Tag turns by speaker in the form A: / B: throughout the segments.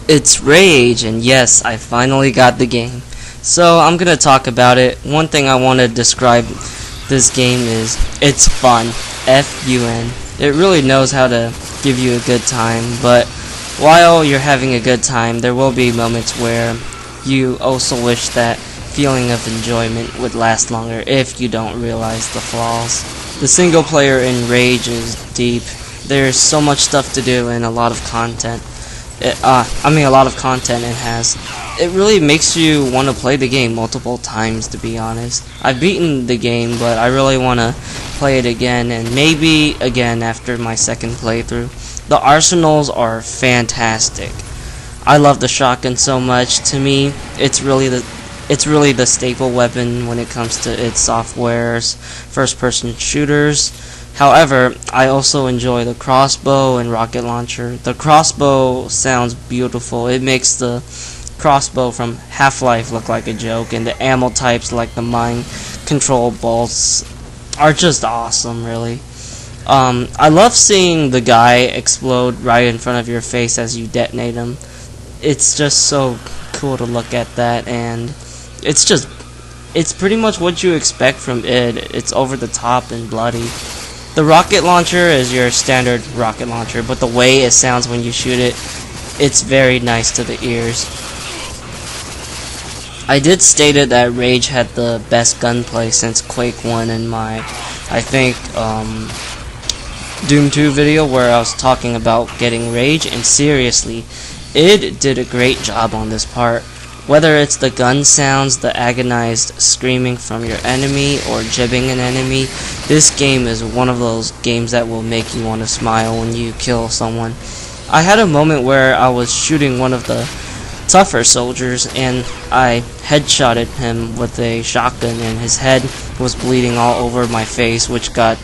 A: It's Rage, and yes, I finally got the game. So I'm gonna talk about it. One thing I want to describe this game is it's fun. F-U-N. It really knows how to give you a good time, but while you're having a good time, there will be moments where you also wish that feeling of enjoyment would last longer if you don't realize the flaws. The single player in Rage is deep. There's so much stuff to do and a lot of content. A lot of content it has. It really makes you want to play the game multiple times, to be honest. I've beaten the game, but I really want to play it again, and maybe again after my second playthrough. The arsenals are fantastic. I love the shotgun so much. To me, it's really the staple weapon when it comes to its softwares, first-person shooters. However, I also enjoy the crossbow and rocket launcher. The crossbow sounds beautiful. It makes the crossbow from Half-Life look like a joke, and the ammo types like the mind control bolts are just awesome, really. I love seeing the guy explode right in front of your face as you detonate him. It's just so cool to look at that, and it's pretty much what you expect from it. It's over the top and bloody. The rocket launcher is your standard rocket launcher, but the way it sounds when you shoot it, it's very nice to the ears. I did state it that Rage had the best gunplay since Quake 1 in my, I think, Doom 2 video where I was talking about getting Rage, and seriously, it did a great job on this part. Whether it's the gun sounds, the agonized screaming from your enemy, or jibbing an enemy, this game is one of those games that will make you want to smile when you kill someone. I had a moment where I was shooting one of the tougher soldiers, and I headshotted him with a shotgun, and his head was bleeding all over my face, which got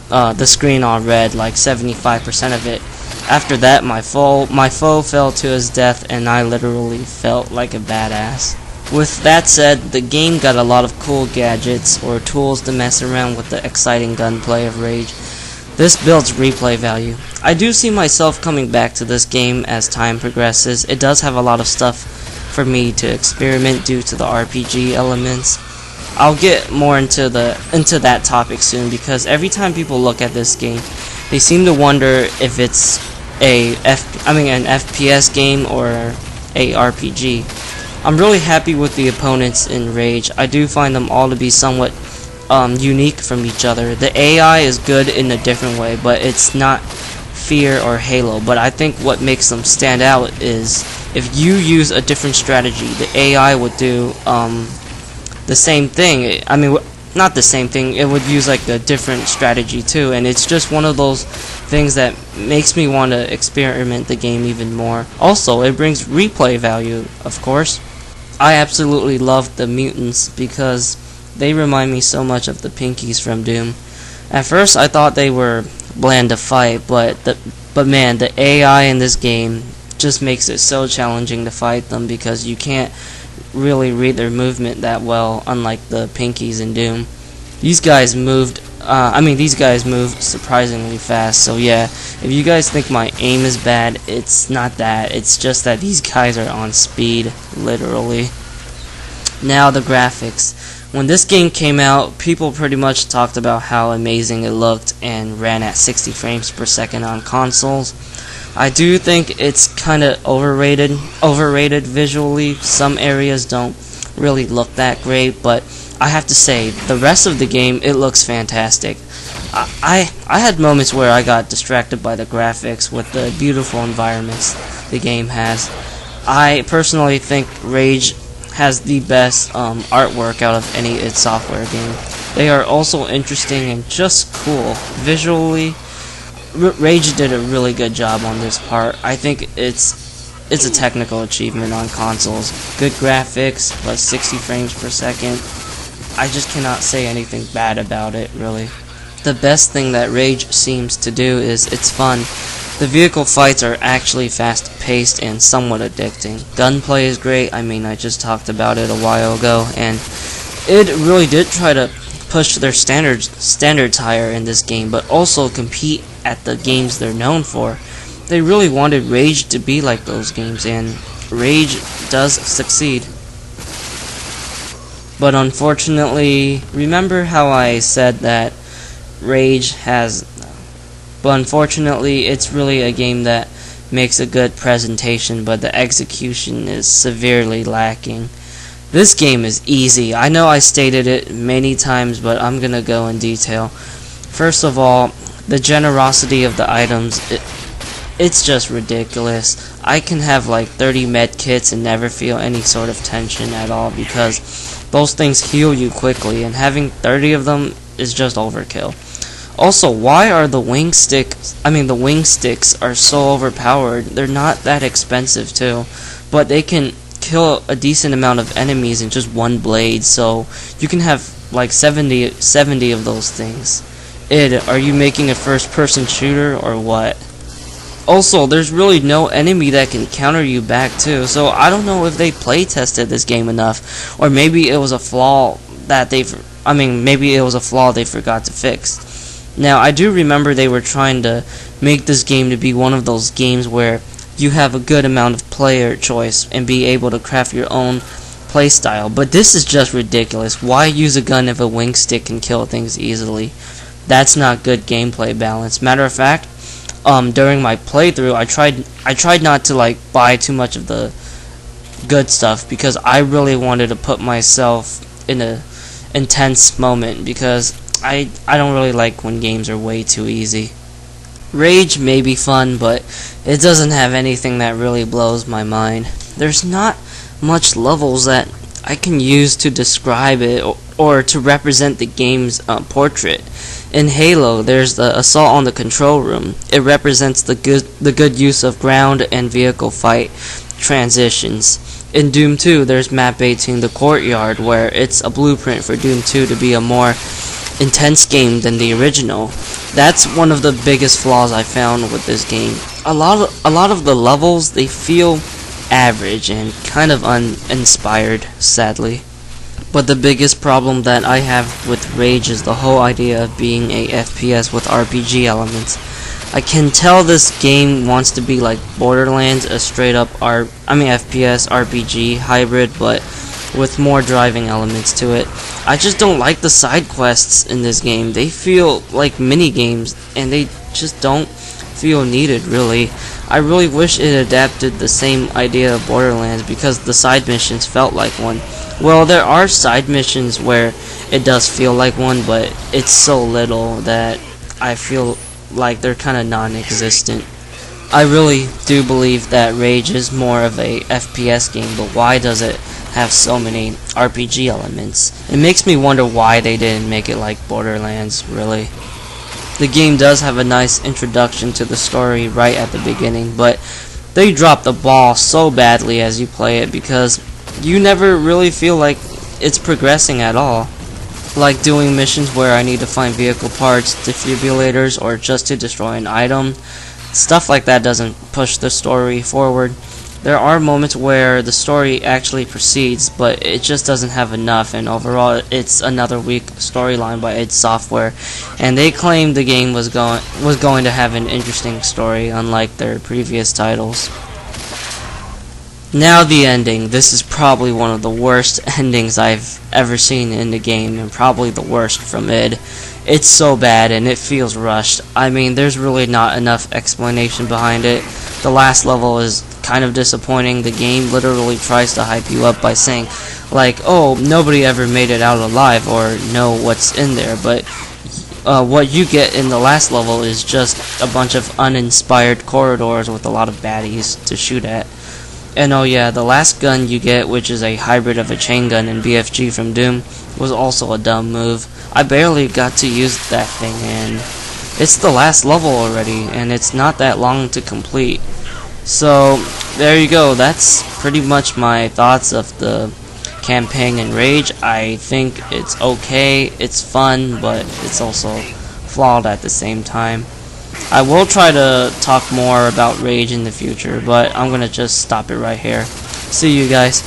A: the screen all red, like 75% of it. After that, my foe fell to his death, and I literally felt like a badass. With that said, the game got a lot of cool gadgets or tools to mess around with the exciting gunplay of Rage. This builds replay value. I do see myself coming back to this game as time progresses. It does have a lot of stuff for me to experiment due to the RPG elements. I'll get more into that topic soon, because every time people look at this game, they seem to wonder if it's an FPS game or a RPG. I'm really happy with the opponents in Rage. I do find them all to be somewhat unique from each other. The AI is good in a different way, but it's not Fear or Halo. But I think what makes them stand out is if you use a different strategy, the AI would do the same thing. I mean, not the same thing, it would use like a different strategy too, and it's just one of those things that makes me want to experiment the game even more. Also, it brings replay value, of course. I absolutely love the mutants because they remind me so much of the Pinkies from Doom. At first I thought they were bland to fight, but man, the AI in this game just makes it so challenging to fight them because you can't really read their movement that well, unlike the Pinkies in Doom. These guys move surprisingly fast, so yeah, if you guys think my aim is bad, it's not that, it's just that these guys are on speed, literally. Now the graphics. When this game came out, people pretty much talked about how amazing it looked and ran at 60 frames per second on consoles. I do think it's kind of overrated visually. Some areas don't really look that great, but I have to say, the rest of the game, it looks fantastic. I had moments where I got distracted by the graphics with the beautiful environments the game has. I personally think Rage has the best artwork out of any id Software game. They are also interesting and just cool. Visually, Rage did a really good job on this part. I think it's a technical achievement on consoles. Good graphics, but 60 frames per second. I just cannot say anything bad about it, really. The best thing that Rage seems to do is it's fun. The vehicle fights are actually fast-paced and somewhat addicting. Gunplay is great. I mean, I just talked about it a while ago, and it really did try to push their standards higher in this game, but also compete at the games they're known for. They really wanted Rage to be like those games, and Rage does succeed. But unfortunately, remember how I said that Rage has... But unfortunately, it's really a game that makes a good presentation, but the execution is severely lacking. This game is easy. I know I stated it many times, but I'm gonna go in detail. First of all, the generosity of the items, it's just ridiculous. I can have like 30 med kits and never feel any sort of tension at all because those things heal you quickly, and having 30 of them is just overkill. Also, why are the wing sticks are so overpowered? They're not that expensive too, but they can kill a decent amount of enemies in just one blade, so you can have like 70 of those things. Are you making a first-person shooter or what? Also, there's really no enemy that can counter you back too, so I don't know if they play tested this game enough, or maybe it was a flaw that they forgot to fix. Now, I do remember they were trying to make this game to be one of those games where you have a good amount of player choice and be able to craft your own playstyle, but this is just ridiculous. Why use a gun if a wing stick can kill things easily? That's not good gameplay balance. Matter of fact, during my playthrough, I tried not to like buy too much of the good stuff because I really wanted to put myself in a intense moment, because I don't really like when games are way too easy. Rage may be fun, but it doesn't have anything that really blows my mind. There's not much levels that I can use to describe it or to represent the game's portrait. In Halo, there's the assault on the control room. It represents the good use of ground and vehicle fight transitions. In Doom 2, there's map 18, the courtyard, where it's a blueprint for Doom 2 to be a more intense game than the original. That's one of the biggest flaws I found with this game. A lot of the levels, they feel average and kind of uninspired, sadly. But the biggest problem that I have with Rage is the whole idea of being a FPS with RPG elements. I can tell this game wants to be like Borderlands, a straight up FPS RPG hybrid, but with more driving elements to it. I just don't like the side quests in this game. They feel like mini games, and they just don't feel needed, really. I really wish it adapted the same idea of Borderlands, because the side missions felt like one. Well, there are side missions where it does feel like one, but it's so little that I feel like they're kind of non-existent. I really do believe that Rage is more of a FPS game, but why does it have so many RPG elements? It makes me wonder why they didn't make it like Borderlands, really. The game does have a nice introduction to the story right at the beginning, but they drop the ball so badly as you play it, because you never really feel like it's progressing at all. Like doing missions where I need to find vehicle parts, defibrillators, or just to destroy an item. Stuff like that doesn't push the story forward. There are moments where the story actually proceeds, but it just doesn't have enough, and overall it's another weak storyline by id Software, and they claimed the game was going to have an interesting story, unlike their previous titles. Now the ending. This is probably one of the worst endings I've ever seen in the game, and probably the worst from id. It's so bad and it feels rushed. I mean, there's really not enough explanation behind it. The last level is kind of disappointing. The game literally tries to hype you up by saying, like, oh, nobody ever made it out alive or know what's in there, but what you get in the last level is just a bunch of uninspired corridors with a lot of baddies to shoot at. And oh yeah, the last gun you get, which is a hybrid of a chain gun and BFG from Doom, was also a dumb move. I barely got to use that thing, and it's the last level already, and it's not that long to complete. So there you go. That's pretty much my thoughts of the campaign in Rage. I think it's okay, it's fun, but it's also flawed at the same time. I will try to talk more about Rage in the future, but I'm gonna just stop it right here. See you guys.